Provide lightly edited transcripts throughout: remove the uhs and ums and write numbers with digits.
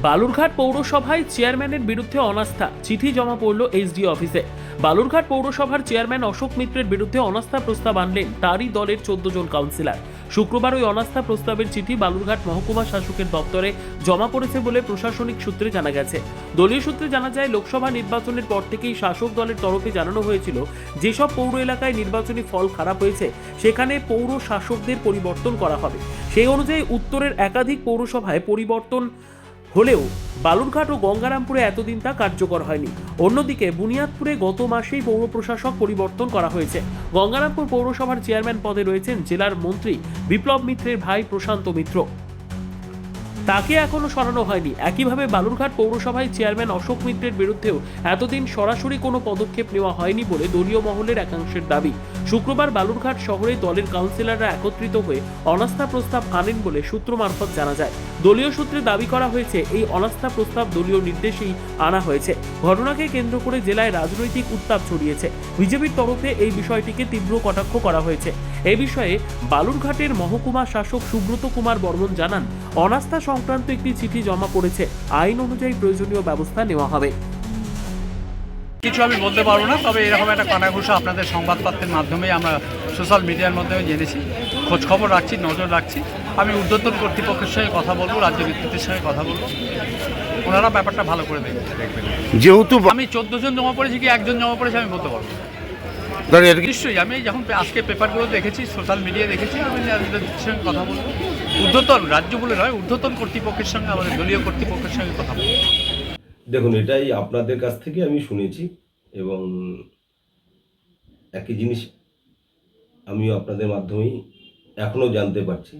বালুরঘাট পৌরসভায় চেয়ারম্যানের বিরুদ্ধে অনাস্থা চিঠি জমা পড়ল এসডিও অফিসে। বালুরঘাট পৌরসভার চেয়ারম্যান অশোক মিত্রের বিরুদ্ধে অনাস্থা প্রস্তাব আনলেন তারই দলের 14 জন কাউন্সিলর। শুক্রবার ওই অনাস্থা প্রস্তাবের চিঠি বালুরঘাট মহকুমা শাসকের দপ্তরে জমা পড়েছে বলে প্রশাসনিক সূত্রে জানা গেছে। দলীয় সূত্রে জানা যায়, লোকসভা নির্বাচনের পর থেকেই শাসক দলের তরফে জানানো হয়েছিল যেসব পৌর এলাকায় নির্বাচনী ফল খারাপ হয়েছে সেখানে পৌর শাসকদের পরিবর্তন করা হবে। সেই অনুযায়ী উত্তরের একাধিক পৌরসভায় পরিবর্তন হলেও বালুরঘাট ও গঙ্গারামপুরে এতদিন তা কার্যকর হয়নি। অন্যদিকে বুনিয়াদপুরে গত মাসেই পৌর প্রশাসক পরিবর্তন করা হয়েছে। গঙ্গারামপুর পৌরসভার চেয়ারম্যান পদে রয়েছেন জেলার মন্ত্রী বিপ্লব মিত্রের ভাই প্রশান্ত মিত্র, তাকে এখনো সরানো হয়নি। একইভাবে বালুরঘাট পৌরসভায় চেয়ারম্যান অশোক মিত্রের বিরুদ্ধেও এতদিন সরাসরি কোনো পদক্ষেপ নেওয়া হয়নি বলে দলীয় মহলের একাংশের দাবি। শুক্রবার বালুরঘাট শহরে দলের কাউন্সিলররা একত্রিত হয়ে অনাস্থা প্রস্তাব আনেন বলে সূত্র মারফত জানা যায়। দলীয় সূত্রে দাবি করা হয়েছে, এই অনাস্থা প্রস্তাব দলীয় নির্দেশেই আনা হয়েছে। ঘটনাকে কেন্দ্র করে জেলায় রাজনৈতিক উত্তাপ ছড়িয়েছে। বিজেপির তরফে এই বিষয়টিকে তীব্র কটাক্ষ করা হয়েছে। এই বিষয়ে বালুরঘাটের মহকুমা শাসক সুব্রত কুমার বর্মন জানান, অনাস্থা সংক্রান্ত একটি চিঠি জমা পড়েছে, আইন অনুযায়ী প্রয়োজনীয় ব্যবস্থা নেওয়া হবে। কিছু আমি বলতে পারবো না, তবে এরকম একটা কানাঘুষা আপনাদের সংবাদপত্রের মাধ্যমে আমরা সোশ্যাল মিডিয়ার মাধ্যমে জেনেছি, খোঁজ খবর রাখছি, নজর রাখছি। আমি ঊর্ধ্বতন কর্তৃপক্ষের সঙ্গে কথা বলবো, রাজ্য নেতৃত্বের সঙ্গে কথা বলবো, ওনারা ব্যাপারটা ভালো করে দেখবেন। যেহেতু আমি 14 জন জমা পড়েছি কি একজন জমা পড়েছে আমি বলতে পারবো না। নিশ্চয়ই আমি যখন আজকে পেপারগুলো দেখেছি, সোশ্যাল মিডিয়া দেখেছি, আমি রাজ্যের সঙ্গে কথা বলবো। ঊর্ধ্বতন রাজ্য বলে নয়, ঊর্ধ্বতন কর্তৃপক্ষের সঙ্গে, আমাদের দলীয় কর্তৃপক্ষের সঙ্গে কথা বলবো। দেখুন, এটাই আপনাদের কাছ থেকে আমি শুনেছি এবং একই জিনিস আমিও আপনাদের মাধ্যমেই এখনও জানতে পারছি।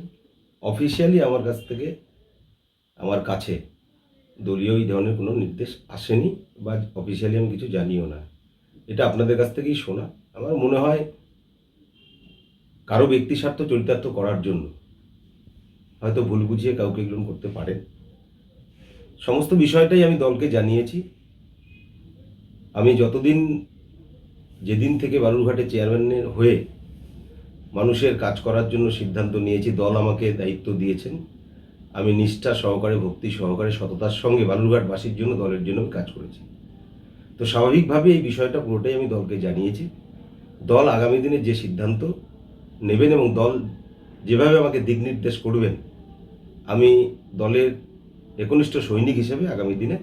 অফিসিয়ালি আমার কাছে দলীয় এই ধরনের কোনো নির্দেশ আসেনি বা অফিসিয়ালি আমি কিছু জানিও না। এটা আপনাদের কাছ থেকেই শোনা। আমার মনে হয় কারো ব্যক্তি স্বার্থ চরিতার্থ করার জন্য হয়তো ভুল বুঝিয়ে কাউকে গ্রহণ করতে পারেন। সমস্ত বিষয়টাই আমি দলকে জানিয়েছি। আমি যেদিন থেকে বালুরঘাটে চেয়ারম্যানের হয়ে মানুষের কাজ করার জন্য সিদ্ধান্ত নিয়েছি, দল আমাকে দায়িত্ব দিয়েছেন, আমি নিষ্ঠা সহকারে, ভক্তি সহকারে, সততার সঙ্গে বালুরঘাটবাসীর জন্য, দলের জন্য কাজ করেছি। তো স্বাভাবিকভাবে এই বিষয়টা পুরোটাই আমি দলকে জানিয়েছি। দল আগামী দিনে যে সিদ্ধান্ত নেবেন এবং দল যেভাবে আমাকে দিক নির্দেশ করবেন, আমি দলের একনিষ্ঠ সৈনিক হিসেবে আগামী দিনে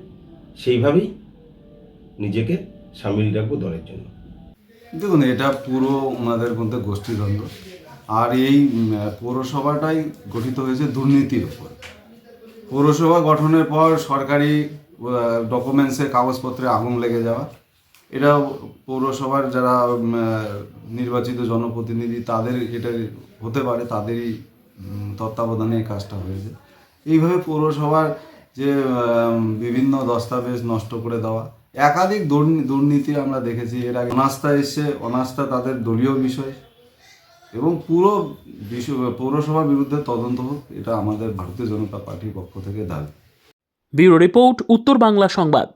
সেইভাবেই নিজেকে সামিল রাখবো দলের জন্য। দেখুন, এটা পুরো ওনাদের মধ্যে গোষ্ঠীদ্বন্দ্ব। আর এই পৌরসভাটাই গঠিত হয়েছে দুর্নীতির উপর। পৌরসভা গঠনের পর সরকারি ডকুমেন্টসের কাগজপত্রে আগুন লেগে যাওয়া, এটা পৌরসভার যারা নির্বাচিত জনপ্রতিনিধি তাদের এটা হতে পারে, তাদেরই তত্ত্বাবধানে এই কাজটা হয়েছে। এইভাবে পৌরসভার যে বিভিন্ন দস্তাবেজ নষ্ট করে দেওয়া, একাধিক দুর্নীতি আমরা দেখেছি। এর আগে অনাস্থা এসছে, অনাস্থা তাদের দলীয় বিষয় এবং পুরো পৌরসভার বিরুদ্ধে তদন্ত হোক, এটা আমাদের ভারতীয় জনতা পার্টির পক্ষ থেকে দাবি। ব্যুরো রিপোর্ট, উত্তর বাংলা সংবাদ।